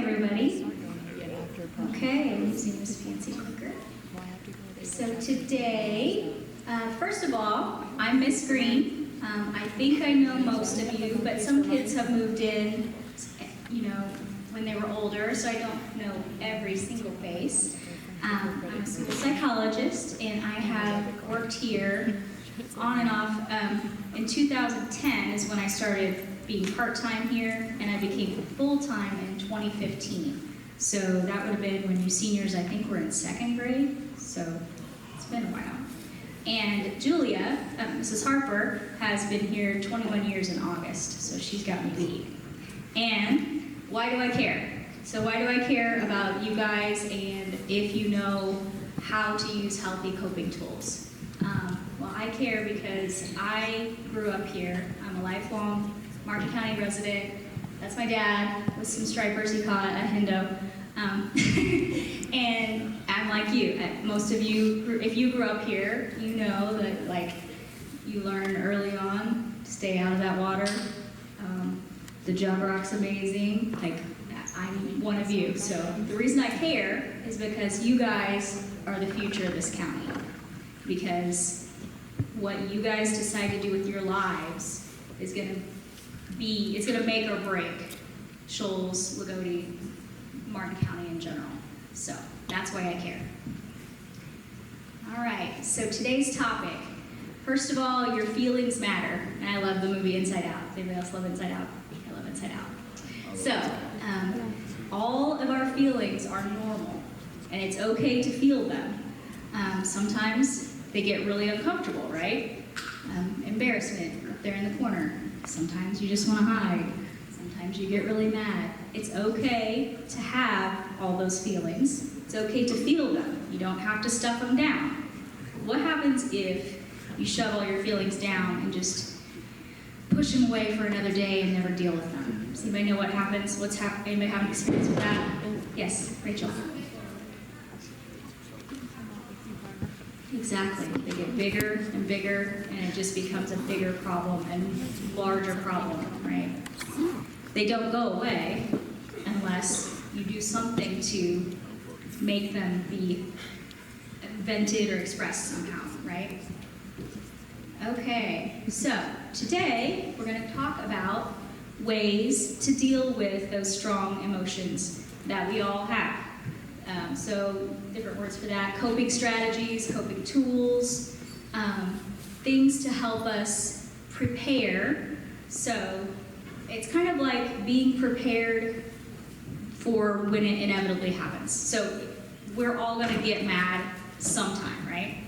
everybody. Okay, I'm using this fancy clicker. So today, first of all, I'm Miss Green. I think I know most of you, but some kids have moved in, when they were older, so I don't know every single face. I'm a school psychologist, and I have worked here on and off. In 2010 is when I started being part-time here, and I became full-time in 2015. So that would have been when you seniors, I think, were in second grade, so it's been a while. And Julia, Mrs. Harper, has been here 21 years in August, so she's got me beat. And why do I care? So why do I care about you guys and if you know how to use healthy coping tools? Well, I care because I grew up here. I'm a lifelong Martin County resident. That's my dad with some stripers he caught at Hendo. And I'm like you. Most of you, if you grew up here, you know that you learn early on to stay out of that water. The jug rock's amazing. I'm one of you. So the reason I care is because you guys are the future of this county. Because what you guys decide to do with your lives is going to make or break Shoals, Lagodi, Martin County in general. So that's why I care. All right, so today's topic. First of all, your feelings matter. And I love the movie Inside Out. Does anybody else love Inside Out? I love Inside Out. So all of our feelings are normal, and it's okay to feel them. Sometimes they get really uncomfortable, right? Embarrassment up there in the corner. Sometimes you just want to hide. Sometimes you get really mad. It's okay to have all those feelings. It's okay to feel them. You don't have to stuff them down. What happens if you shove all your feelings down and just push them away for another day and never deal with them? Does anybody know what happens? Anybody have an experience with that? Yes, Rachel. Exactly. They get bigger and bigger, and it just becomes a bigger problem and larger problem, right? They don't go away unless you do something to make them be vented or expressed somehow, right? Okay, so today we're going to talk about ways to deal with those strong emotions that we all have. So different words for that: coping strategies, coping tools, things to help us prepare. So it's kind of like being prepared for when it inevitably happens. So we're all going to get mad sometime, right?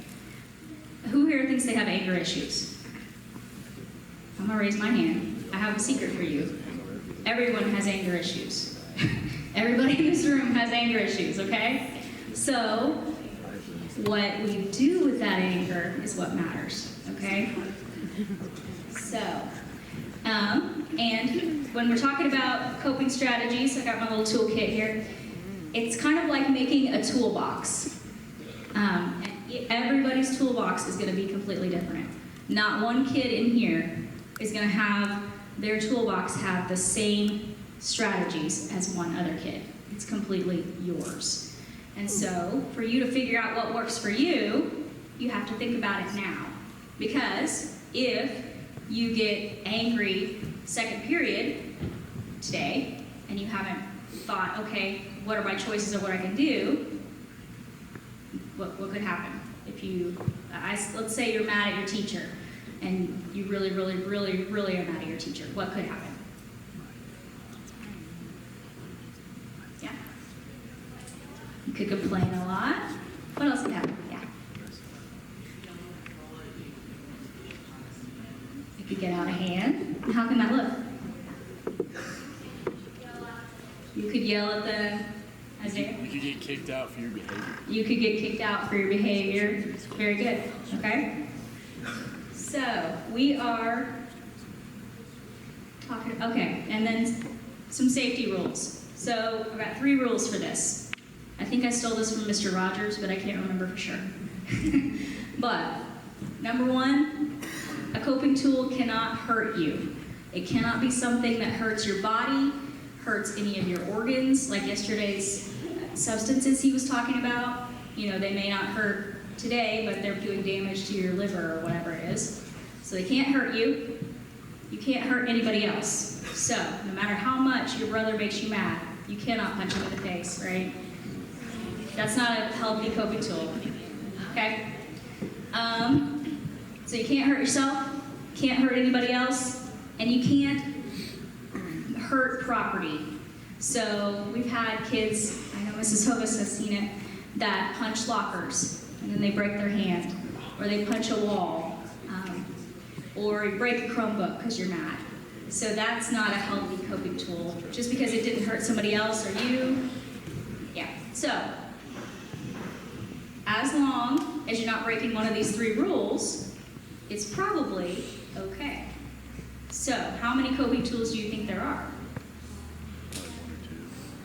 Who here thinks they have anger issues? I'm going to raise my hand. I have a secret for you. Everyone has anger issues. Everybody in this room has anger issues, okay? So what we do with that anger is what matters, okay? So, and when we're talking about coping strategies, I got my little toolkit here. It's kind of like making a toolbox. Everybody's toolbox is going to be completely different. Not one kid in here is going to have their toolbox have the same strategies as one other kid. It's completely yours. And so, for you to figure out what works for you, you have to think about it now. Because if you get angry second period today, and you haven't thought, okay, what are my choices of what I can do, what could happen? If let's say you're mad at your teacher, and you really, really, really, really are mad at your teacher, what could happen? Yeah? You could complain a lot. What else could happen? Yeah. It could get out of hand. How can that look? You could yell at them. Isaiah? You could get kicked out for your behavior. You could get kicked out for your behavior. Very good. Okay? So, we are talking, okay, and then some safety rules. So, I've got 3 rules for this. I think I stole this from Mr. Rogers, but I can't remember for sure. But, number 1, a coping tool cannot hurt you. It cannot be something that hurts your body, hurts any of your organs, like yesterday's substances he was talking about. You know, they may not hurt today, but they're doing damage to your liver or whatever it is. So they can't hurt you. You can't hurt anybody else. So no matter how much your brother makes you mad, you cannot punch him in the face, right? That's not a healthy coping tool, okay? So you can't hurt yourself, can't hurt anybody else, and you can't hurt property. So we've had kids, I know Mrs. Hovis has seen it, that punch lockers, and then they break their hand, or they punch a wall, or you break a Chromebook because you're mad. So that's not a healthy coping tool, just because it didn't hurt somebody else or you. Yeah, so as long as you're not breaking one of these 3 rules, it's probably okay. So how many coping tools do you think there are?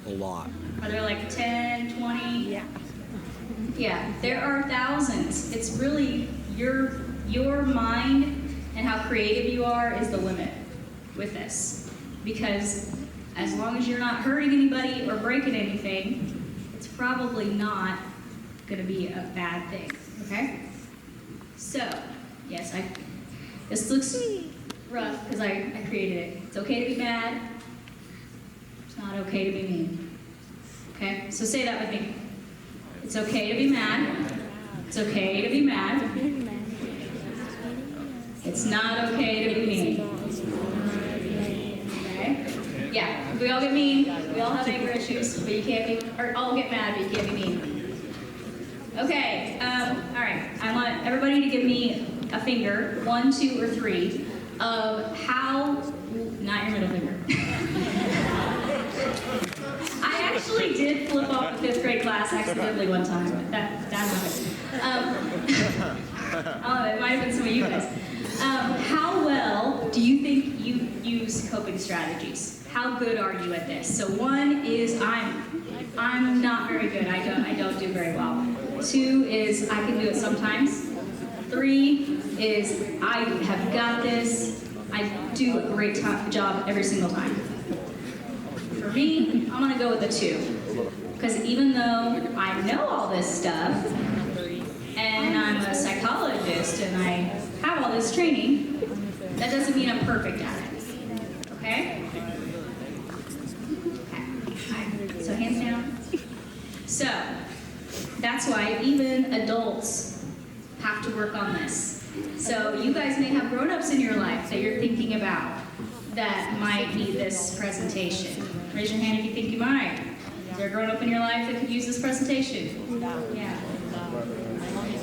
A lot. Are there like 10, 20? Yeah. Yeah, there are thousands. It's really your mind and how creative you are is the limit with this. Because as long as you're not hurting anybody or breaking anything, it's probably not gonna be a bad thing, okay? So, yes, this looks rough because I created it. It's okay to be mad. It's not okay to be mean. Okay, so say that with me. It's okay to be mad. It's okay to be mad. It's not okay to be mean. Okay? Yeah, we all get mean. We all have anger issues, but you can't be, or all get mad, but you can't be mean. Okay, all right. I want everybody to give me a finger, 1, 2, or 3, of how, not your middle finger. I actually did flip off a 5th grade class accidentally one time, but that happened. It might have been some of you guys. How well do you think you use coping strategies? How good are you at this? So 1 is I'm not very good. I don't do very well. 2 is I can do it sometimes. 3 is I have got this. I do a great job every single time. For me, I'm gonna go with the 2. Because even though I know all this stuff, and I'm a psychologist, and I have all this training, that doesn't mean I'm perfect at it. Okay? Okay. So hands down. So, that's why even adults have to work on this. So you guys may have grown-ups in your life that you're thinking about that might need this presentation. Raise your hand if you think you might. Is there a grown-up in your life that could use this presentation? Yeah.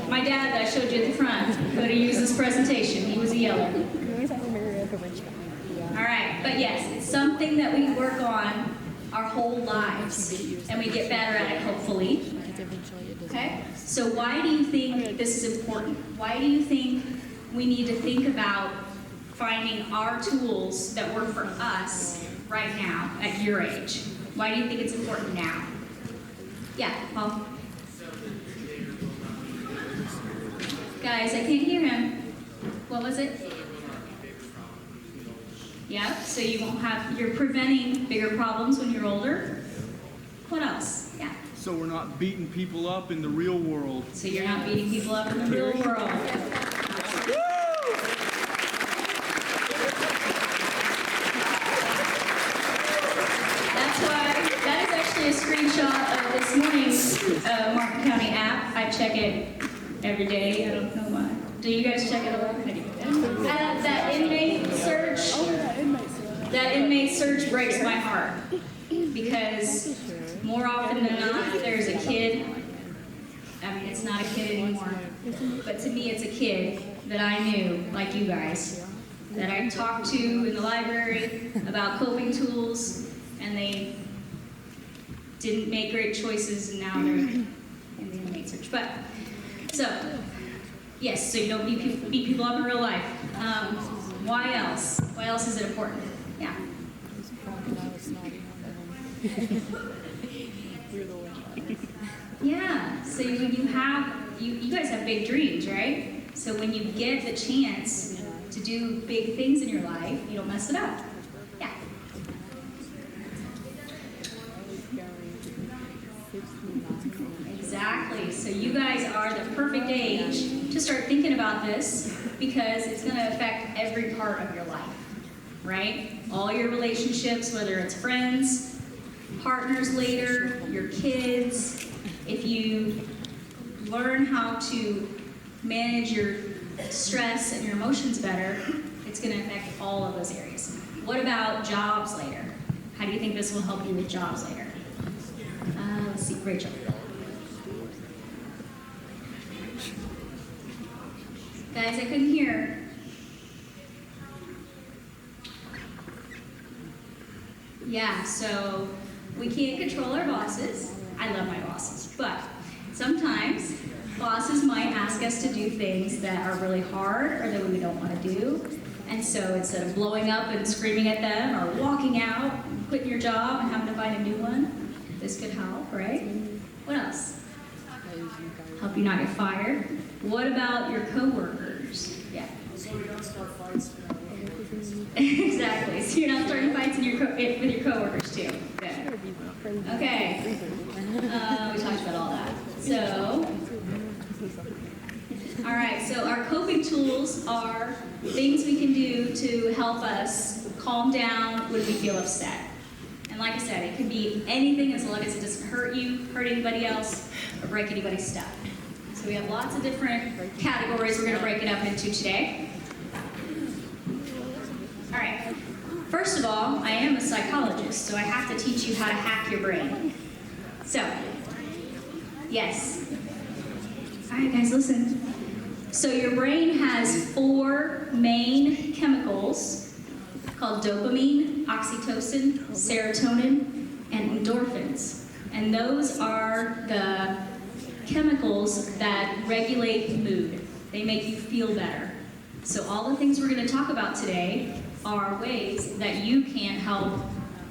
My dad that I showed you at the front could have used this presentation. He was a yeller. All right, but yes, it's something that we work on our whole lives, and we get better at it, hopefully. Okay? So why do you think this is important? Why do you think we need to think about finding our tools that work for us right now at your age? Why do you think it's important now? Yeah, Paul? Guys, I can't hear him. What was it? Yeah, so you won't have, you're preventing bigger problems when you're older. What else? Yeah. So we're not beating people up in the real world. So you're not beating people up in the real world. That's why, that is actually a screenshot of this morning's Martin County app. I check it every day. I don't know why. Do you guys check it a lot? That inmate search breaks my heart because more often than not, there's a kid. I mean, it's not a kid anymore, but to me, it's a kid that I knew, like you guys, that I talked to in the library about coping tools, and they didn't make great choices, and now they're in the inmate search. But so. Yes, so you don't beat people up in real life. Why else? Why else is it important? Yeah. Yeah, so you guys have big dreams, right? So when you get the chance to do big things in your life, you don't mess it up. Yeah. Exactly. So you guys are the perfect age to start thinking about this because it's going to affect every part of your life, right? All your relationships, whether it's friends, partners later, your kids. If you learn how to manage your stress and your emotions better, it's going to affect all of those areas. What about jobs later? How do you think this will help you with jobs later? Let's see, Rachel. Guys, I couldn't hear. Yeah, so we can't control our bosses. I love my bosses, but sometimes bosses might ask us to do things that are really hard or that we don't want to do. And so instead of blowing up and screaming at them or walking out and quitting your job and having to find a new one, this could help, right? What else? Help you not get fired. What about your coworkers? Yeah. So we don't start fights. Exactly. So you're not starting fights with your coworkers too. Good. Okay. We talked about all that. So, all right. So our coping tools are things we can do to help us calm down when we feel upset. And like I said, it can be anything as long as it doesn't hurt you, hurt anybody else, or break anybody's stuff. So we have lots of different categories we're going to break it up into today. All right. First of all, I am a psychologist, so I have to teach you how to hack your brain. So, yes. All right, guys, listen. So your brain has 4 main chemicals called dopamine, oxytocin, serotonin, and endorphins. And those are the chemicals that regulate mood. They make you feel better. So all the things we're going to talk about today are ways that you can help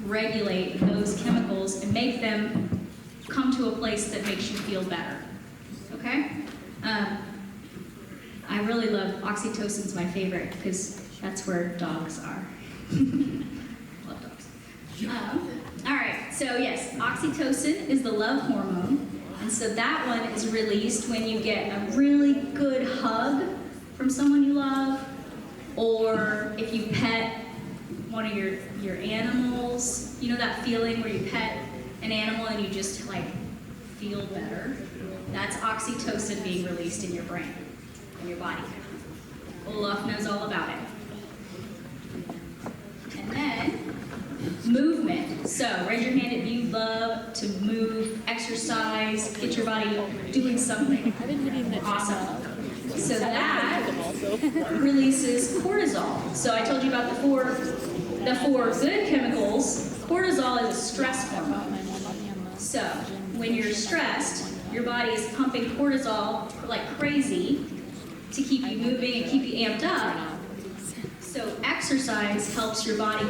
regulate those chemicals and make them come to a place that makes you feel better. Okay? I really love oxytocin's my favorite because that's where dogs are. Love dogs. All right, so yes, oxytocin is the love hormone. And so that one is released when you get a really good hug from someone you love, or if you pet one of your animals. You know that feeling where you pet an animal and you just like feel better? That's oxytocin being released in your brain, in your body. Olaf knows all about it. And then movement. So raise your hand if you love to move, exercise, get your body doing something. Awesome. So that releases cortisol. So I told you about the four good chemicals. Cortisol is a stress hormone. So when you're stressed, your body is pumping cortisol like crazy to keep you moving and keep you amped up. So exercise helps your body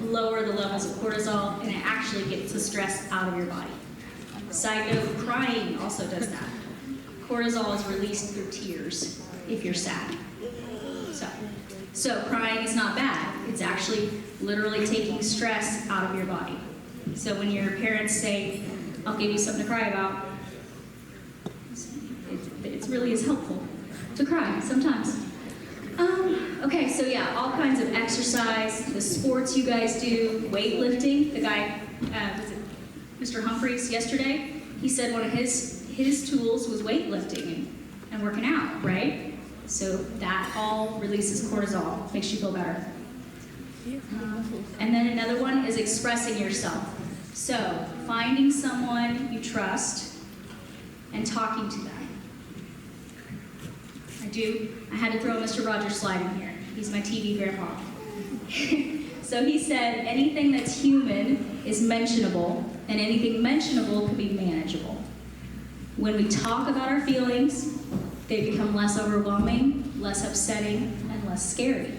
lower the levels of cortisol, and it actually gets the stress out of your body. Side note, crying also does that. Cortisol is released through tears if you're sad. So crying is not bad. It's actually literally taking stress out of your body. So when your parents say, I'll give you something to cry about, it really is helpful to cry sometimes. Okay, so yeah, all kinds of exercise, the sports you guys do, weightlifting. The guy, was it Mr. Humphreys yesterday? He said one of his tools was weightlifting and working out, right? So that all releases cortisol, makes you feel better. And then another one is expressing yourself. So finding someone you trust and talking to them. I had to throw Mr. Rogers slide in here. He's my TV grandpa. So he said, anything that's human is mentionable, and anything mentionable can be manageable. When we talk about our feelings, they become less overwhelming, less upsetting, and less scary.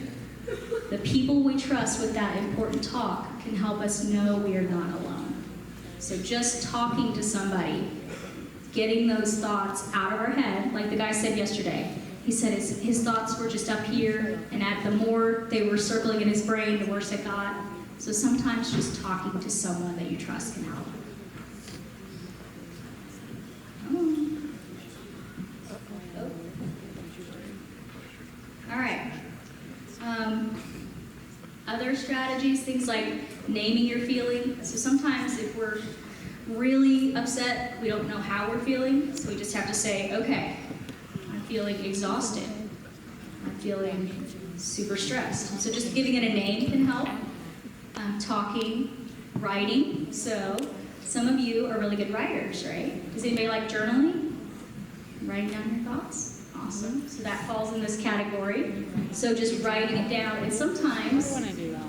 The people we trust with that important talk can help us know we are not alone. So just talking to somebody, getting those thoughts out of our head, like the guy said yesterday. He said his thoughts were just up here, and the more they were circling in his brain, the worse it got. So sometimes just talking to someone that you trust can help. strategies, things like naming your feeling. So sometimes if we're really upset, we don't know how we're feeling, so we just have to say, okay, I'm feeling exhausted. I'm feeling super stressed. So just giving it a name can help. Talking, writing. So some of you are really good writers, right? Does anybody like journaling? Writing down your thoughts? Awesome. So that falls in this category. So just writing it down. And sometimes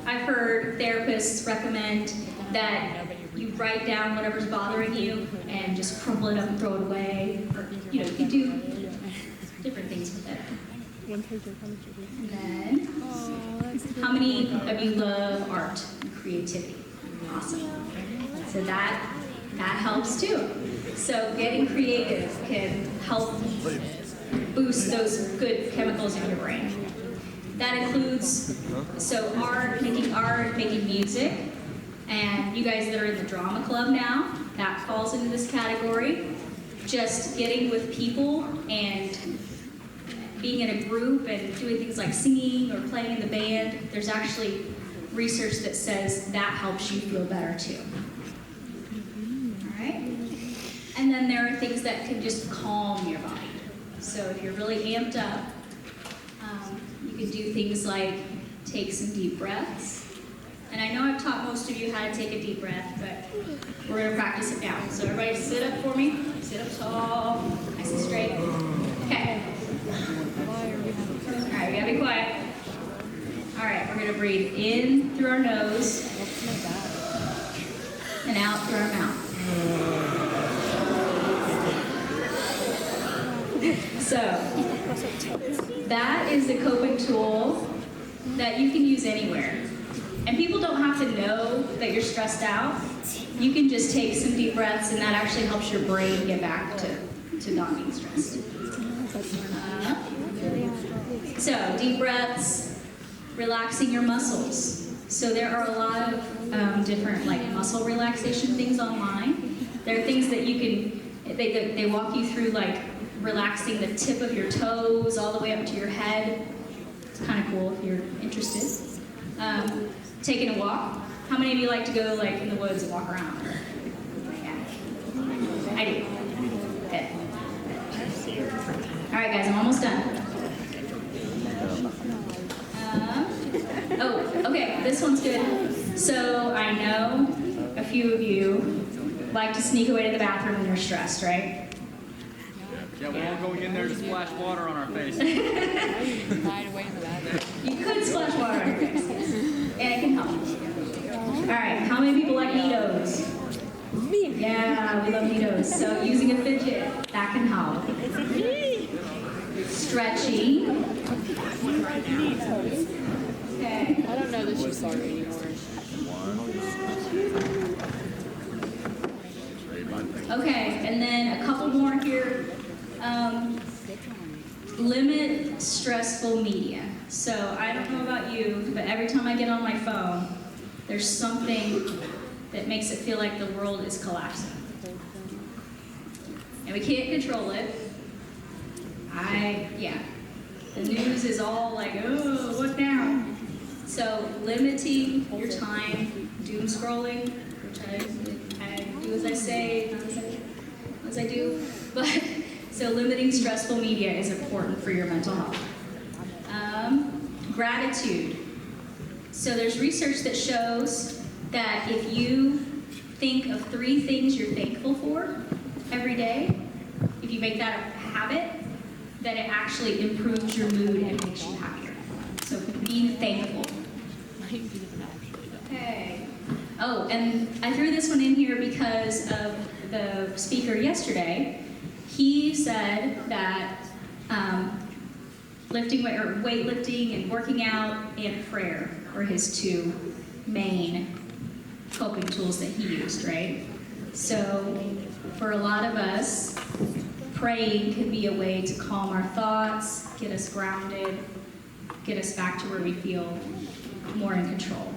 I've heard therapists recommend that you write down whatever's bothering you and just crumple it up and throw it away. Or, you know, you can do different things with it. And then, how many of you love art and creativity? Awesome. So that helps too. So getting creative can help boost those good chemicals in your brain. That includes, so art, making music, and you guys that are in the drama club now, that falls into this category. Just getting with people and being in a group and doing things like singing or playing in the band, there's actually research that says that helps you feel better too. All right? And then there are things that can just calm your body. So if you're really amped up, you can do things like take some deep breaths. And I know I've taught most of you how to take a deep breath, but we're going to practice it now. So everybody sit up for me. Sit up tall, nice and straight. Okay. All right, we gotta be quiet. All right, we're gonna breathe in through our nose and out through our mouth. So, that is the coping tool that you can use anywhere. And people don't have to know that you're stressed out. You can just take some deep breaths and that actually helps your brain get back to not being stressed. So, deep breaths, relaxing your muscles. So there are a lot of different like muscle relaxation things online. There are things that you can, they walk you through like relaxing the tip of your toes all the way up to your head. It's kind of cool if you're interested. Taking a walk. How many of you like to go like in the woods and walk around? Yeah. I do. Good. All right, guys, I'm almost done. Okay, this one's good. So I know a few of you like to sneak away to the bathroom when you're stressed, right? Yeah, we're all going in there to splash water on our face. Hide away in the bathroom. You could splash water on your face, and it can help. All right, how many people like Neatos? Me. Yeah, we love Neatos. So using a fidget, that can help. Stretching. Okay. I don't know that she's sorry anymore. Okay, and then a couple more here. Limit stressful media. So I don't know about you, but every time I get on my phone, there's something that makes it feel like the world is collapsing. And we can't control it. The news is all like, oh, what now? So limiting your time, doom scrolling, which I do as I say, not as I do, but so limiting stressful media is important for your mental health. Gratitude. So there's research that shows that if you think of 3 things you're thankful for every day, if you make that a habit, then it actually improves your mood and makes you happier. So being thankful. Okay. Oh, and I threw this one in here because of the speaker yesterday. He said that weightlifting and working out and prayer were his 2 main coping tools that he used, right? So for a lot of us, praying can be a way to calm our thoughts, get us grounded, get us back to where we feel more in control.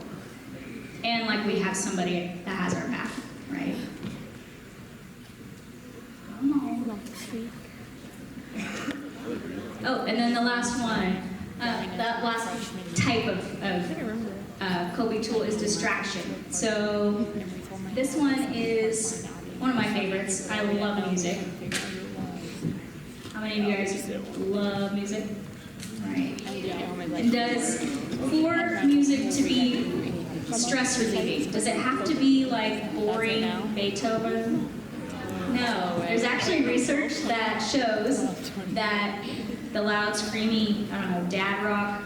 And like we have somebody that has our back, right? Come on. Oh, and then the last one, that last type of coping tool is distraction. So this one is one of my favorites. I love music. How many of you guys love music? Right. And does for music to be stress relieving, does it have to be like boring Beethoven? No. There's actually research that shows that the loud, screamy, I don't know, dad rock,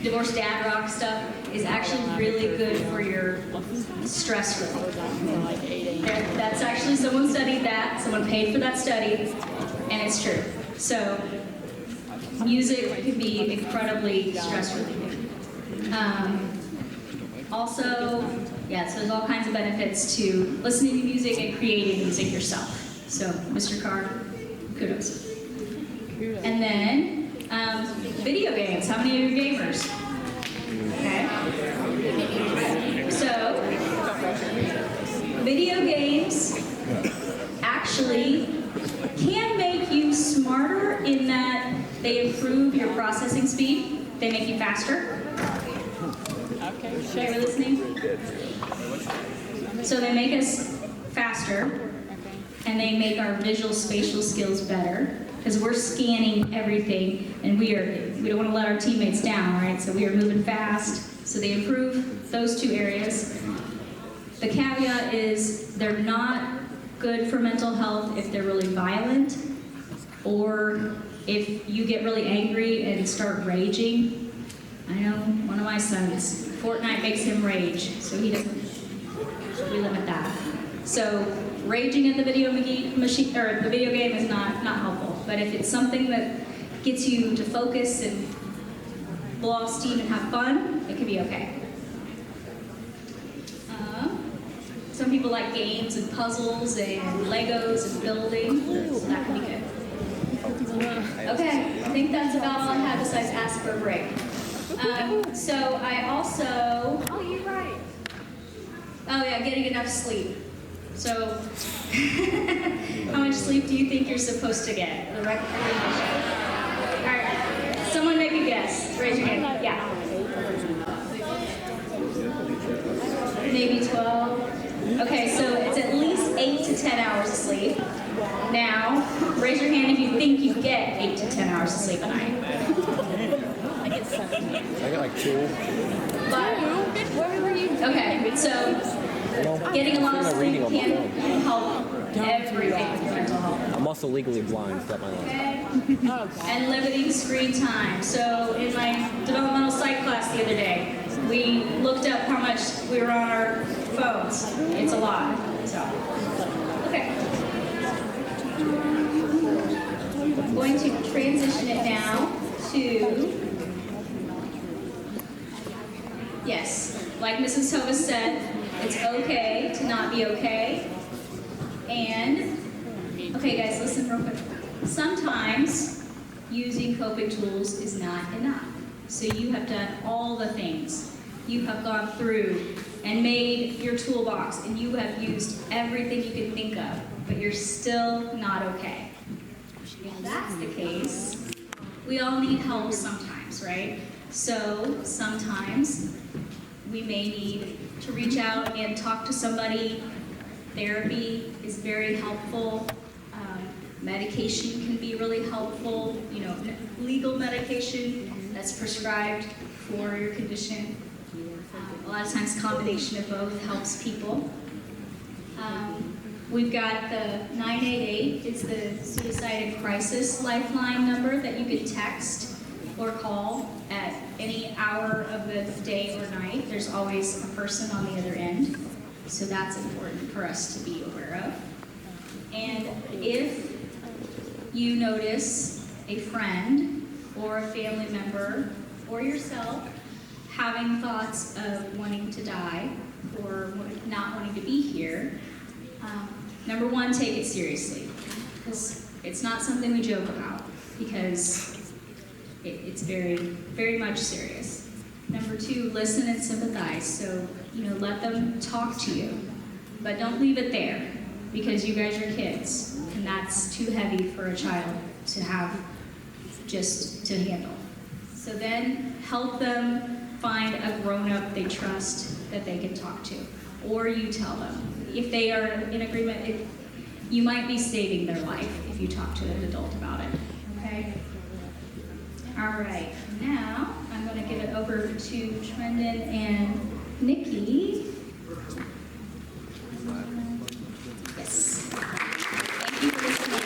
divorced dad rock stuff is actually really good for your stress relief. That's actually, someone studied that, someone paid for that study, and it's true. So music can be incredibly stress relieving. Also, yeah, so there's all kinds of benefits to listening to music and creating music yourself. So, Mr. Carr, kudos. And then, video games. How many of you are gamers? Okay. So, video games actually can make you smarter in that they improve your processing speed. They make you faster. Okay, we're listening? So they make us faster, and they make our visual spatial skills better, because we're scanning everything, and we don't want to let our teammates down, right? So we are moving fast. So they improve those two areas. The caveat is they're not good for mental health if they're really violent, or if you get really angry and start raging. I know one of my sons, Fortnite makes him rage, so he doesn't, we limit that. So raging at the video machine, or the video game is not helpful, but if it's something that gets you to focus and blow off steam and have fun, it can be okay. Some people like games and puzzles and Legos and building, so that can be good. Okay, I think that's about all I have besides ask for a break. So I also... Oh, you're right. Oh yeah, getting enough sleep. So, how much sleep do you think you're supposed to get? The recommendation. All right, someone make a guess. Raise your hand. Yeah. Maybe 12. Okay, so it's at least 8 to 10 hours of sleep. Now, raise your hand if you think you get 8 to 10 hours of sleep a night. I get 7. I got like 2. But, Where were you? okay, so getting a lot of sleep can help everything with your mental health. I'm also legally blind. Is that my life? Okay? And limiting screen time. So in my developmental psych class the other day, we looked up how much we were on our phones. It's a lot. So, okay. I'm going to transition it now to, yes, like Mrs. Tovas said, it's okay to not be okay. And, okay guys, listen real quick. Sometimes using coping tools is not enough. So you have done all the things. You have gone through and made your toolbox, and you have used everything you can think of, but you're still not okay. If that's the case, we all need help sometimes, right? So sometimes we may need to reach out and talk to somebody. Therapy is very helpful. Medication can be really helpful. You know, legal medication that's prescribed for your condition. A lot of times, combination of both helps people. We've got the 988. It's the Suicide and Crisis Lifeline number that you can text or call at any hour of the day or night. There's always a person on the other end, so that's important for us to be aware of. And if you notice a friend or a family member or yourself having thoughts of wanting to die or not wanting to be here, number one, take it seriously, because it's not something we joke about, because it's very, very much serious. Number two, listen and sympathize. So, let them talk to you, but don't leave it there, because you guys are kids, and that's too heavy for a child to have just to handle. So then help them find a grown-up they trust that they can talk to, or you tell them. If they are in agreement, you might be saving their life if you talk to an adult about it, okay? All right, now I'm gonna give it over to Trendon and Nikki. Yes. Thank you for listening.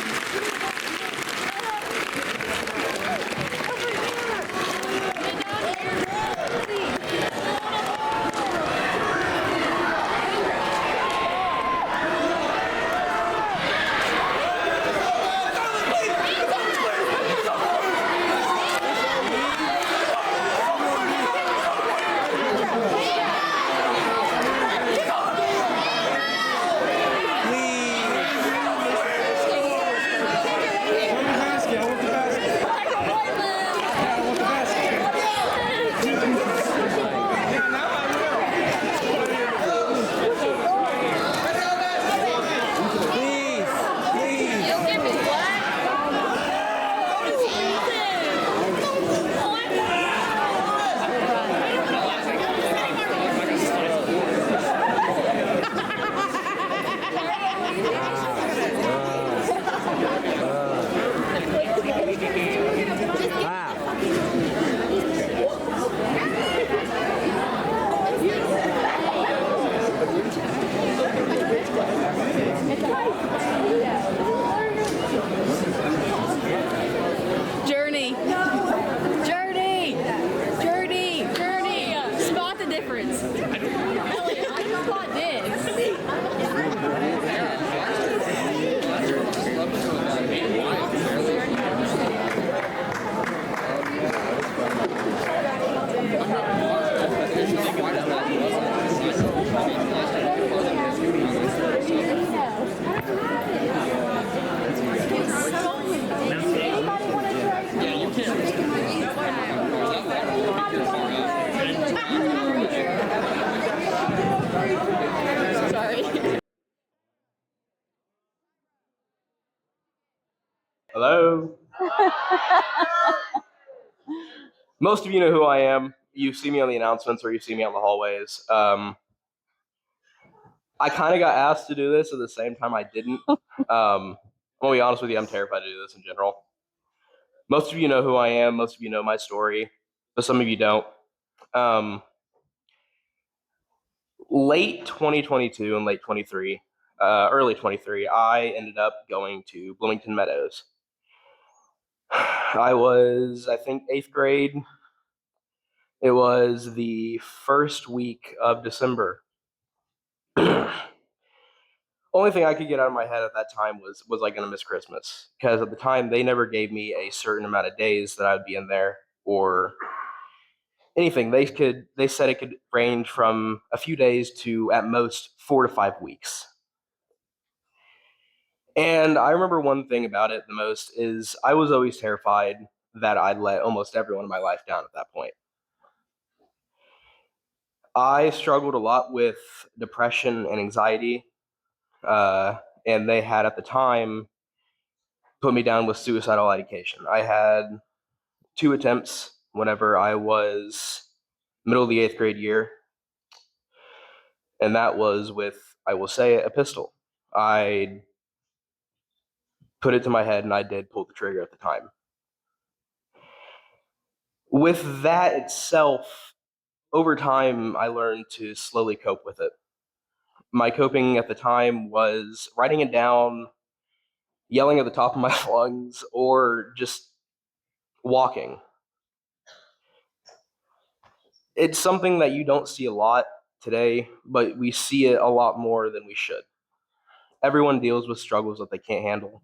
Journey. Spot the difference. Elliot, I just spot this. Sorry. Hello. Most of you know who I am. You see me on the announcements or you see me on the hallways. I kind of got asked to do this at the same time I didn't. I'm gonna be honest with you, I'm terrified to do this in general. Most of you know who I am. Most of you know my story, but some of you don't. Late 2022 and late 23, early 23, I ended up going to Bloomington Meadows. I think, 8th grade. It was the first week of December. Only thing I could get out of my head at that time was I gonna miss Christmas? Because at the time they never gave me a certain amount of days that I would be in there or anything. They said it could range from a few days to at most 4 to 5 weeks. And I remember one thing about it the most is I was always terrified that I'd let almost everyone in my life down at that point. I struggled a lot with depression and anxiety, and they had at the time put me down with suicidal ideation. I had 2 attempts whenever I was middle of the 8th grade year, and that was with, I will say, a pistol. I put it to my head and I did pull the trigger at the time. With that itself, over time, I learned to slowly cope with it. My coping at the time was writing it down, yelling at the top of my lungs, or just walking. It's something that you don't see a lot today, but we see it a lot more than we should. Everyone deals with struggles that they can't handle.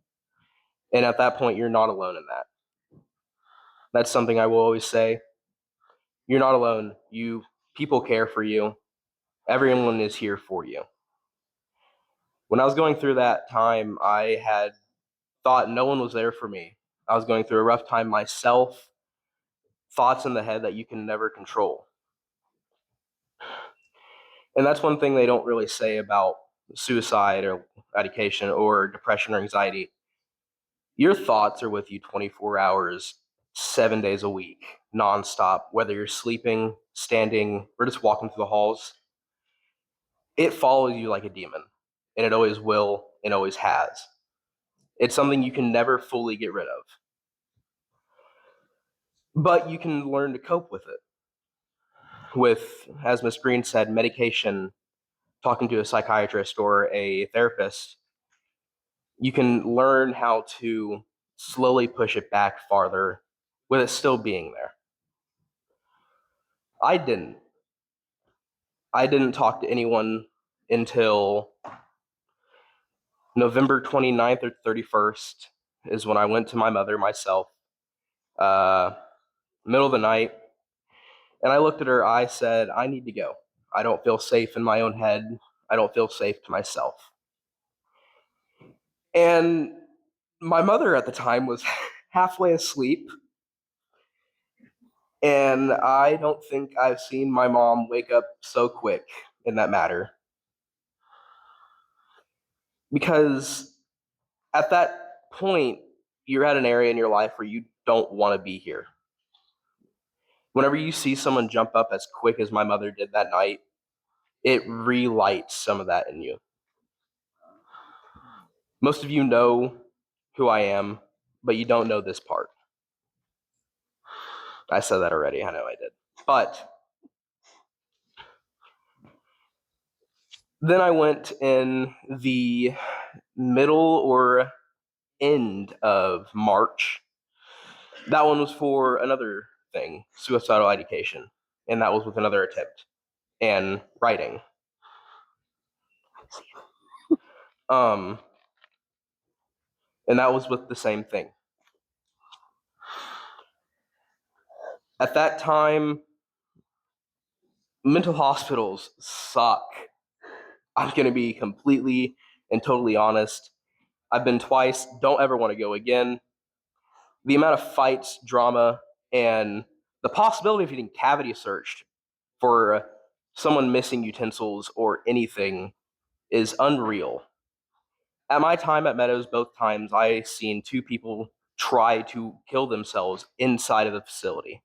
And at that point, you're not alone in that. That's something I will always say. You're not alone. People care for you. Everyone is here for you. When I was going through that time, I had thought no one was there for me. I was going through a rough time myself, thoughts in the head that you can never control. And that's one thing they don't really say about suicide or ideation or depression or anxiety. Your thoughts are with you 24 hours, 7 days a week, nonstop, whether you're sleeping standing, or just walking through the halls, it follows you like a demon, and it always will and always has. It's something you can never fully get rid of, but you can learn to cope with it with, as Miss Green said, medication, talking to a psychiatrist or a therapist. You can learn how to slowly push it back farther with it still being there. I didn't talk to anyone until November 29th or 31st is when I went to my mother myself, middle of the night, and I looked at her. I said, I need to go. I don't feel safe in my own head. I don't feel safe to myself. And my mother at the time was halfway asleep, and I don't think I've seen my mom wake up so quick in that matter. Because at that point, you're at an area in your life where you don't want to be here. Whenever you see someone jump up as quick as my mother did that night, it relights some of that in you. Most of you know who I am, but you don't know this part. I said that already. I know I did. But then I went in the middle or end of March. That one was for another thing, suicidal ideation, and that was with another attempt and writing. And that was with the same thing. At that time, mental hospitals suck. I'm going to be completely and totally honest. I've been twice, don't ever want to go again. The amount of fights, drama, and the possibility of getting cavity searched for someone missing utensils or anything is unreal. At my time at Meadows, both times I seen 2 people try to kill themselves inside of the facility.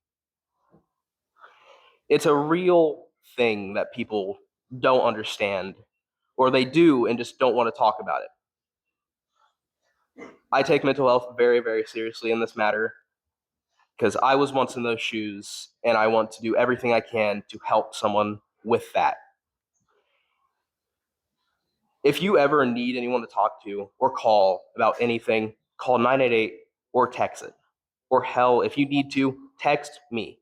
It's a real thing that people don't understand, or they do and just don't want to talk about it. I take mental health very, very seriously in this matter because I was once in those shoes, and I want to do everything I can to help someone with that. If you ever need anyone to talk to or call about anything, call 988 or text it. Or hell, if you need to, text me.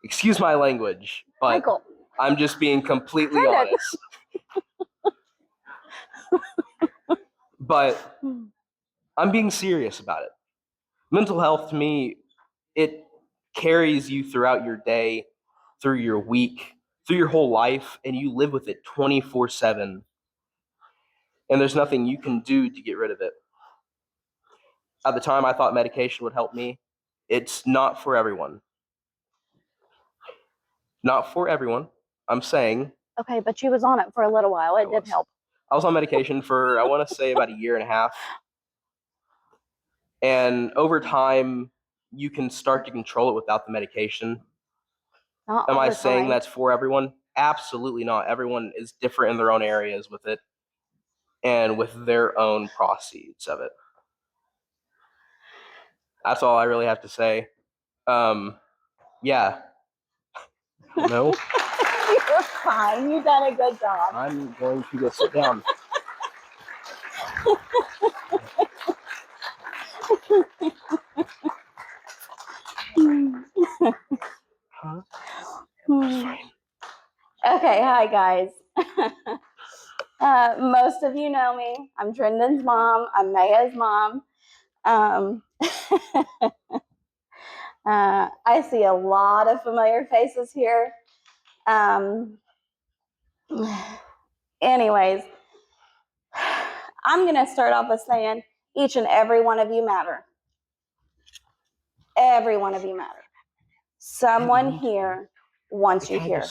Excuse my language, but Michael. I'm just being completely honest. But I'm being serious about it. Mental health to me, it carries you throughout your day, through your week, through your whole life, and you live with it 24/7. And there's nothing you can do to get rid of it. At the time, I thought medication would help me. It's not for everyone. Not for everyone. I'm saying. Okay, but she was on it for a little while. It did help. I was on medication for, I want to say, about a year and a half. And over time, you can start to control it without the medication. Not Am all I the saying time. that's for everyone? Absolutely not. Everyone is different in their own areas with it and with their own proceeds of it. That's all I really have to say. Yeah. No, You're fine. You've done a good job. I'm going to go sit down. Huh? Okay, hi guys. Most of you know me. I'm Trendon's mom. I'm Maya's mom. I see a lot of familiar faces here. Anyways, I'm going to start off by saying each and every one of you matter. Every one of you matter. Someone here wants you here.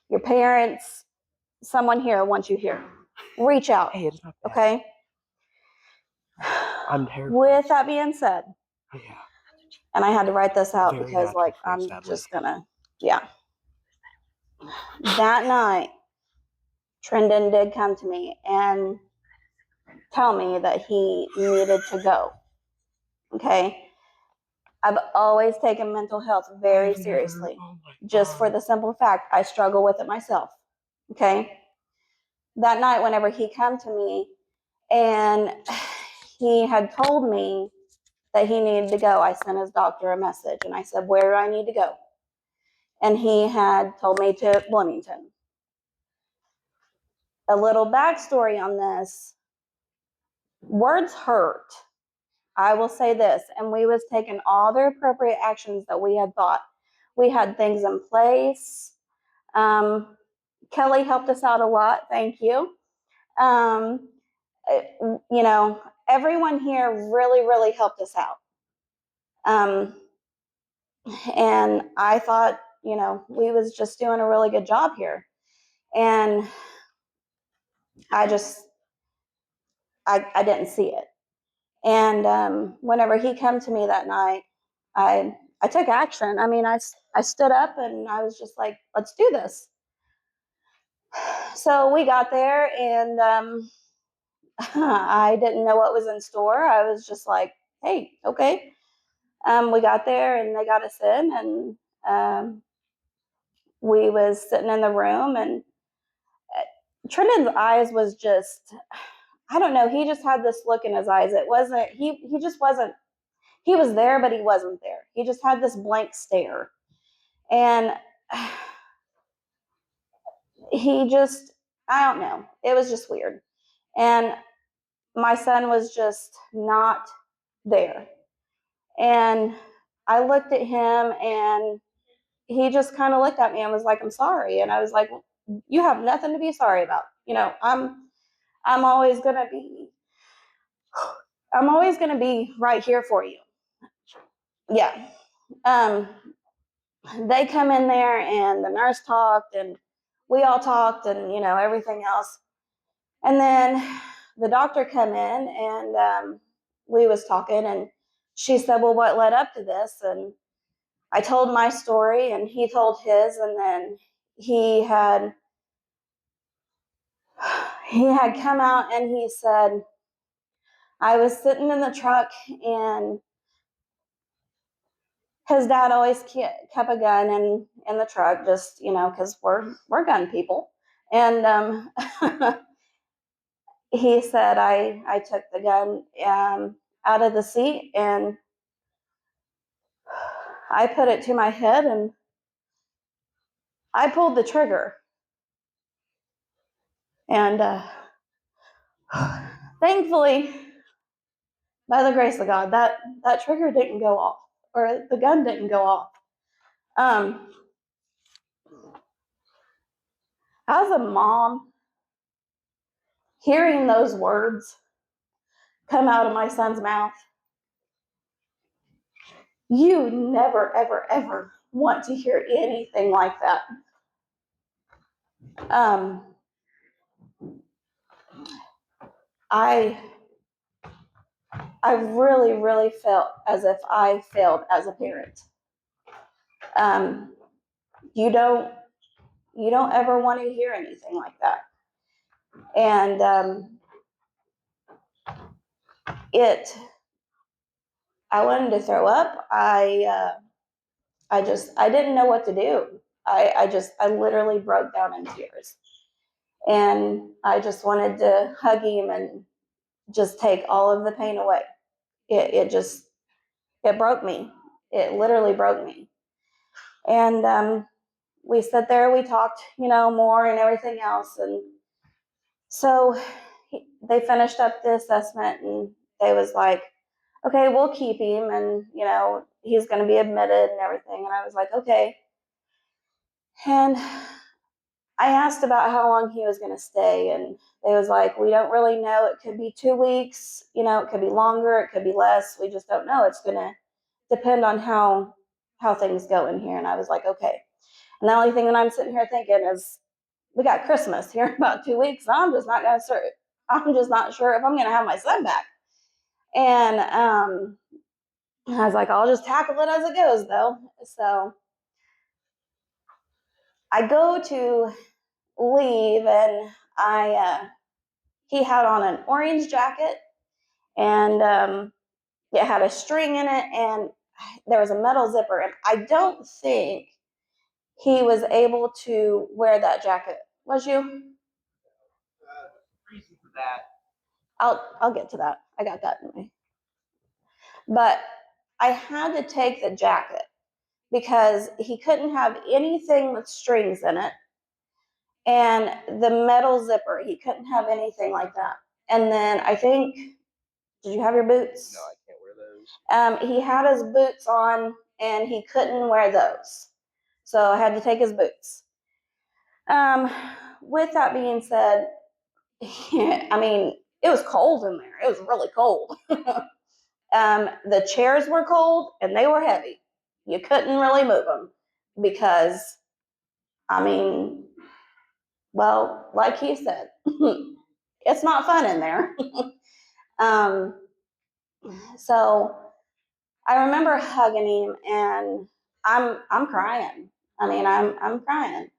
Your parents, someone here wants you here. Reach out. Hey, it's not bad. Okay? I'm terrible. With that being said, And I had to write this out Very because, natural like, for you, I'm sadly. just gonna, yeah. That night, Trendon did come to me and tell me that he needed to go. Okay. I've always taken mental health very I've never- seriously, oh my just for God. the simple fact I struggle with it myself. Okay. That night, whenever he come to me and he had told me that he needed to go, I sent his doctor a message and I said, where do I need to go? And he had told me to Bloomington. A little backstory on this: words hurt. I will say this, and we was taking all the appropriate actions that we had thought. We had things in place. Kelly helped us out a lot. Thank you. You know, everyone here really, really helped us out. And I thought, you know, we was just doing a really good job here. And I didn't see it. And whenever he came to me that night, I took action. I mean, I stood up and I was just like, let's do this. So we got there, and I didn't know what was in store. I was just like, hey, okay. We got there and they got us in, and we was sitting in the room, and Trendon's eyes was just, I don't know, he just had this look in his eyes. It wasn't, he just wasn't, he was there, but he wasn't there. He just had this blank stare. And he just, I don't know, it was just weird. And my son was just not there. And I looked at him, and he just kind of looked at me and was like, I'm sorry. And I was like, you have nothing to be sorry about. You know, I'm always gonna be right here for you. Yeah. They come in there, and the nurse talked, and we all talked, and, you know, everything else. And then the doctor come in, and we was talking, and she said, well, what led up to this? And I told my story, and he told his, and then he had come out and he said, I was sitting in the truck, and his dad always kept a gun in the truck, just, you know, because we're gun people. And he said, I took the gun out of the seat, and I put it to my head, and I pulled the trigger. And thankfully, by the grace of God, that trigger didn't go off, or the gun didn't go off. As a mom, hearing those words come out of my son's mouth, you never, ever, ever want to hear anything like that. I really, really felt as if I failed as a parent. You don't ever want to hear anything like that. And I wanted to throw up. I didn't know what to do. I literally broke down in tears. And I just wanted to hug him and just take all of the pain away. It broke me. It literally broke me. And we sat there, we talked, you know, more and everything else. And so they finished up the assessment, and they was like, okay, we'll keep him, and, you know, he's going to be admitted and everything. And I was like, okay. And I asked about how long he was going to stay, and they was like, we don't really know. It could be 2 weeks, you know, it could be longer, it could be less. We just don't know. It's going to depend on how things go in here. And I was like, okay. And the only thing that I'm sitting here thinking is, we got Christmas here in about 2 weeks. I'm just not sure if I'm going to have my son back. And I was like, I'll just tackle it as it goes, though. So I go to leave, and he had on an orange jacket, and it had a string in it, and there was a metal zipper. And I don't think he was able to wear that jacket. Was you? Reason for that. I'll get to that. I got that in me. But I had to take the jacket because he couldn't have anything with strings in it, and the metal zipper, he couldn't have anything like that. And then I think, did you have your boots? No, I can't wear those. He had his boots on, and he couldn't wear those, so I had to take his boots. With that being said, I mean, it was cold in there. It was really cold. The chairs were cold and they were heavy. You couldn't really move them because, I mean, well, like he said, it's not fun in there. um, so I remember hugging him, and I'm crying. I mean, I'm crying.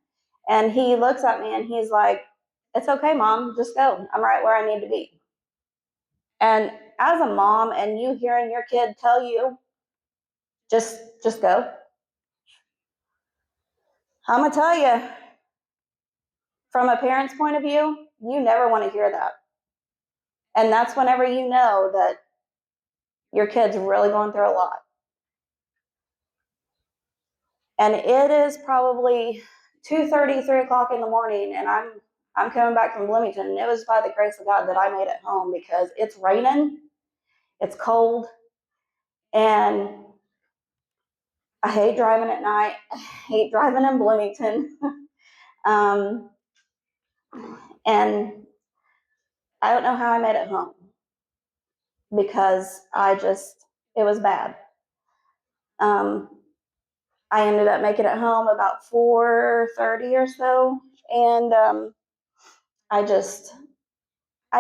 And he looks at me and he's like, "It's okay, Mom, just go. I'm right where I need to be." And as a mom, and you hearing your kid tell you, just go, I'm gonna tell you, from a parent's point of view, you never want to hear that. And that's whenever you know that your kid's really going through a lot. And it is probably 2:30, 3 o'clock in the morning, and I'm coming back from Bloomington, and it was by the grace of God that I made it home, because it's raining, it's cold, and I hate driving at night. I hate driving in Bloomington. And I don't know how I made it home, because it was bad. I ended up making it home about 4:30 or so, and I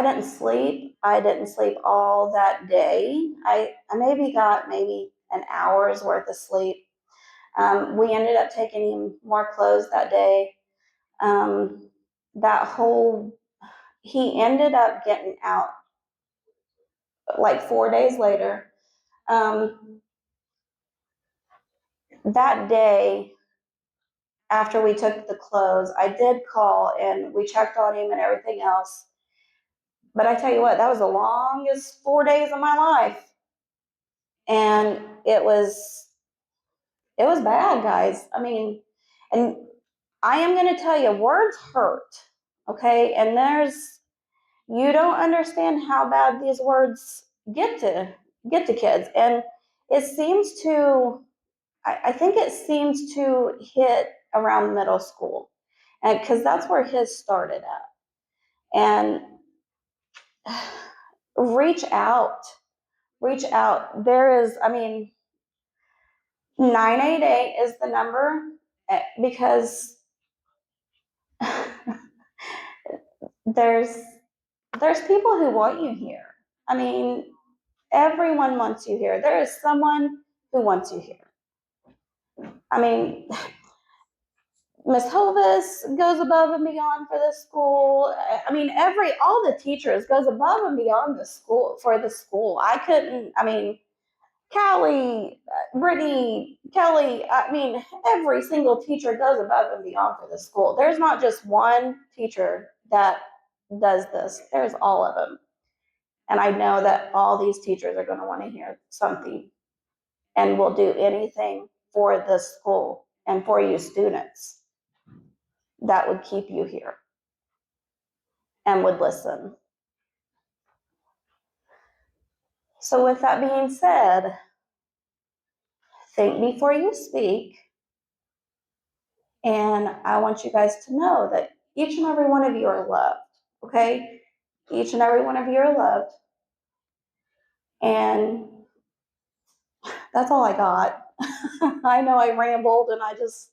didn't sleep. I didn't sleep all that day. I maybe got an hour's worth of sleep. We ended up taking him more clothes that day. He ended up getting out like 4 days later. That day, after we took the clothes, I did call and we checked on him and everything else. But I tell you what, that was the longest 4 days of my life. And it was bad, guys. I mean, and I am going to tell you, words hurt. Okay. And you don't understand how bad these words get to kids. And it seems to, I think it seems to hit around middle school, and because that's where his started at. And reach out. There is, I mean, 988 is the number, because there's people who want you here. I mean, everyone wants you here. There is someone who wants you here. I mean, Miss Hovis goes above and beyond for this school. I mean, all the teachers goes above and beyond for the school. Callie, Brittany, Kelly, I mean, every single teacher goes above and beyond for the school. There's not just one teacher that does this. There's all of them. And I know that all these teachers are going to want to hear something, and will do anything for the school and for you students that would keep you here and would listen. So with that being said, think before you speak. And I want you guys to know that each and every one of you are loved, okay? Each and every one of you are loved. And that's all I got. I know I rambled, and I just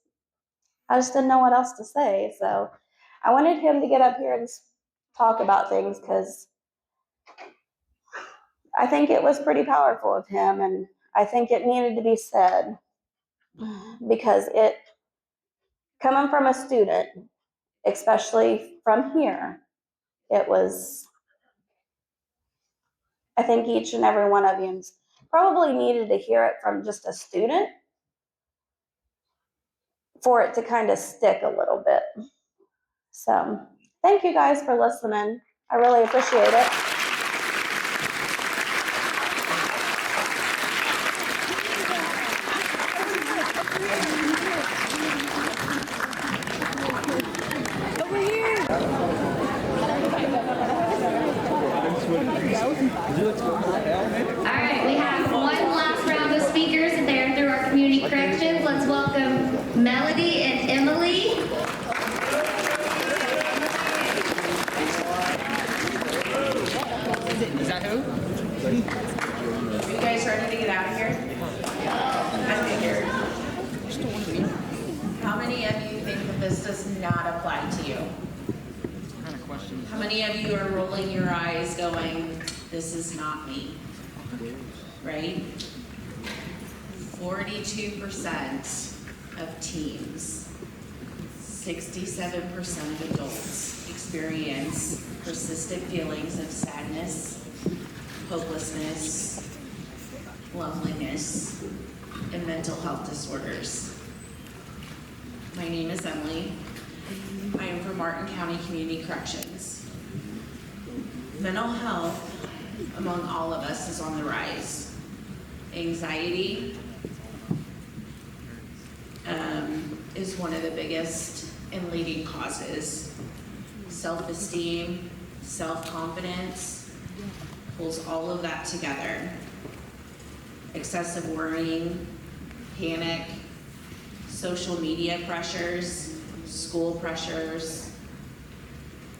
didn't know what else to say. So I wanted him to get up here and talk about things, because I think it was pretty powerful of him. And I think it needed to be said because it, coming from a student, especially from here, it was, I think each and every one of you probably needed to hear it from just a student for it to kind of stick a little bit. So thank you guys for listening. I really appreciate it. All right, we have one last round of speakers there through our community corrections. Let's welcome Melody and Emily. Is that who? Are you guys ready to get out of here? I figured. How many of you think that this does not apply to you? What kind of question? How many of you are rolling your eyes going, this is not me? Right? 42% of teens, 67% of adults experience persistent feelings of sadness, hopelessness, loneliness, and mental health disorders. My name is Emily. I am from Martin County Community Corrections. Mental health among all of us is on the rise. Anxiety is one of the biggest and leading causes. Self-esteem, self-confidence pulls all of that together. Excessive worrying, panic, social media pressures, school pressures,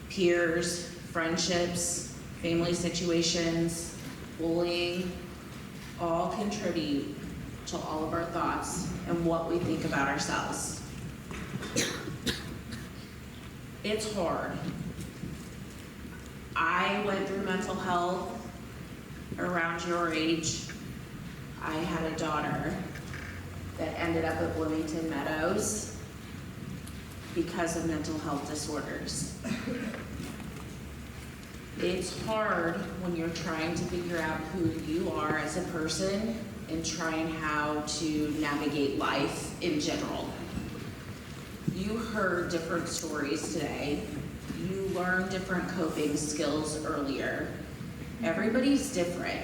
peers, friendships, family situations, bullying, all contribute to all of our thoughts and what we think about ourselves. It's hard. I went through mental health around your age. I had a daughter that ended up at Bloomington Meadows because of mental health disorders. It's hard when you're trying to figure out who you are as a person and trying how to navigate life in general. You heard different stories today. You learned different coping skills earlier. Everybody's different.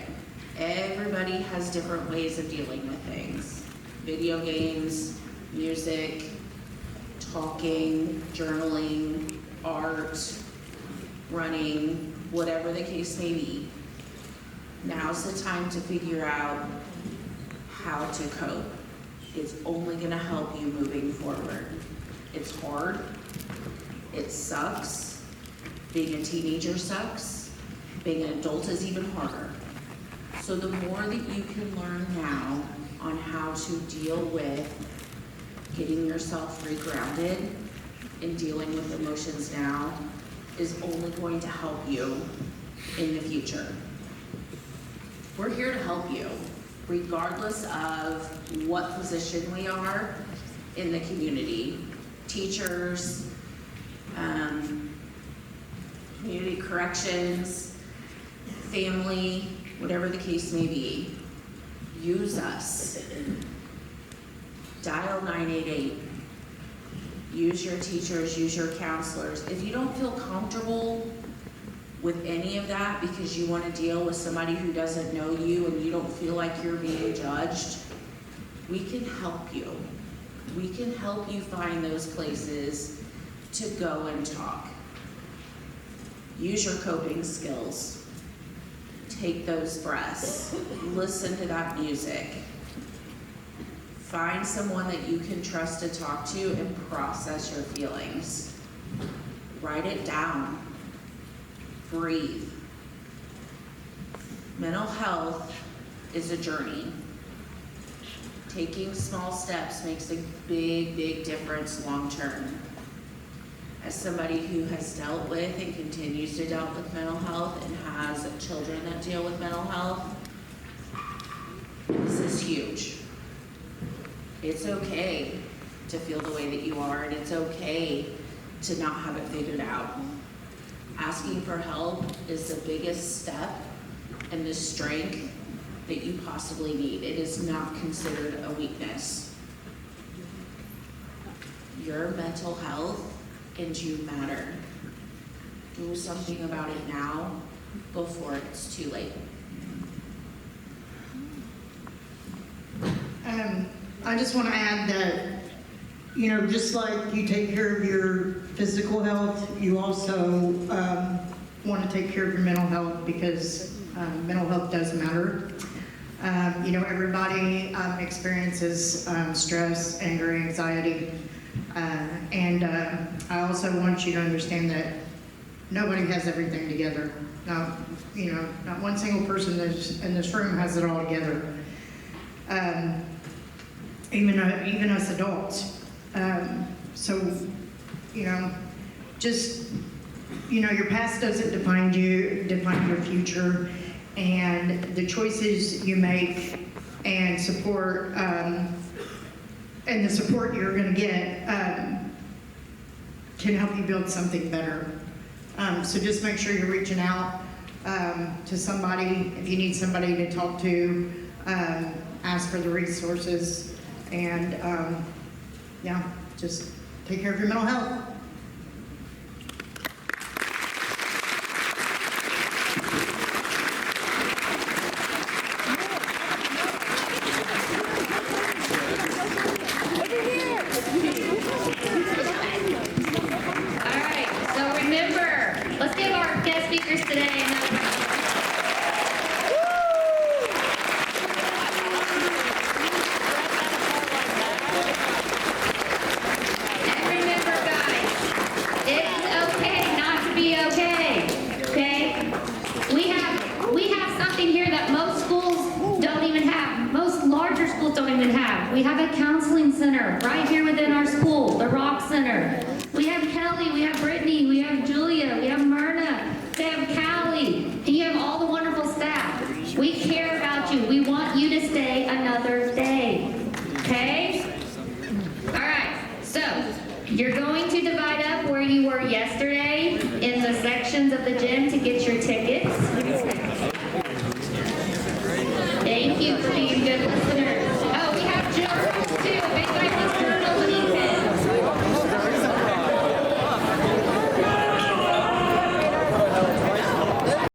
Everybody has different ways of dealing with things. Video games, music, talking, journaling, art, running, whatever the case may be. Now's the time to figure out how to cope. It's only gonna help you moving forward. It's hard. It sucks. Being a teenager sucks. Being an adult is even harder. So the more that you can learn now on how to deal with getting yourself regrounded and dealing with emotions now is only going to help you in the future. We're here to help you, regardless of what position we are in the community. Teachers, community corrections, family, whatever the case may be. Use us. Dial 988. Use your teachers, use your counselors. If you don't feel comfortable with any of that because you want to deal with somebody who doesn't know you and you don't feel like you're being judged, we can help you. We can help you find those places to go and talk. Use your coping skills. Take those breaths. Listen to that music. Find someone that you can trust to talk to and process your feelings. Write it down. Breathe. Mental health is a journey. Taking small steps makes a big, big difference long term. As somebody who has dealt with and continues to deal with mental health and has children that deal with mental health, this is huge. It's okay to feel the way that you are, and it's okay to not have it figured out. Asking for help is the biggest step and the strength that you possibly need. It is not considered a weakness. Your mental health and you matter. Do something about it now before it's too late. I just want to add that, just like you take care of your physical health, you also want to take care of your mental health, because mental health does matter. Everybody experiences stress, anger, anxiety, and I also want you to understand that nobody has everything together. Not one single person in this room has it all together. Even us adults. Your past doesn't define your future, and the choices you make and support, and the support you're going to get can help you build something better. So just make sure you're reaching out to somebody. If you need somebody to talk to, ask for the resources, and just take care of your mental health. All right, so remember, let's give our guest speakers today another round. And remember, guys, it's okay not to be okay, okay? We have something here that most schools don't even have. Most larger schools don't even have. We have a counseling center right here within our school, the Rock Center. We have Kelly, we have Brittany, we have Julia, we have Myrna, we have Callie, and you have all the wonderful staff. We care about you. We want you to stay another day, okay? All right, so you're going to divide up where you were yesterday in the sections of the gym to get your tickets. Thank you for being good listeners.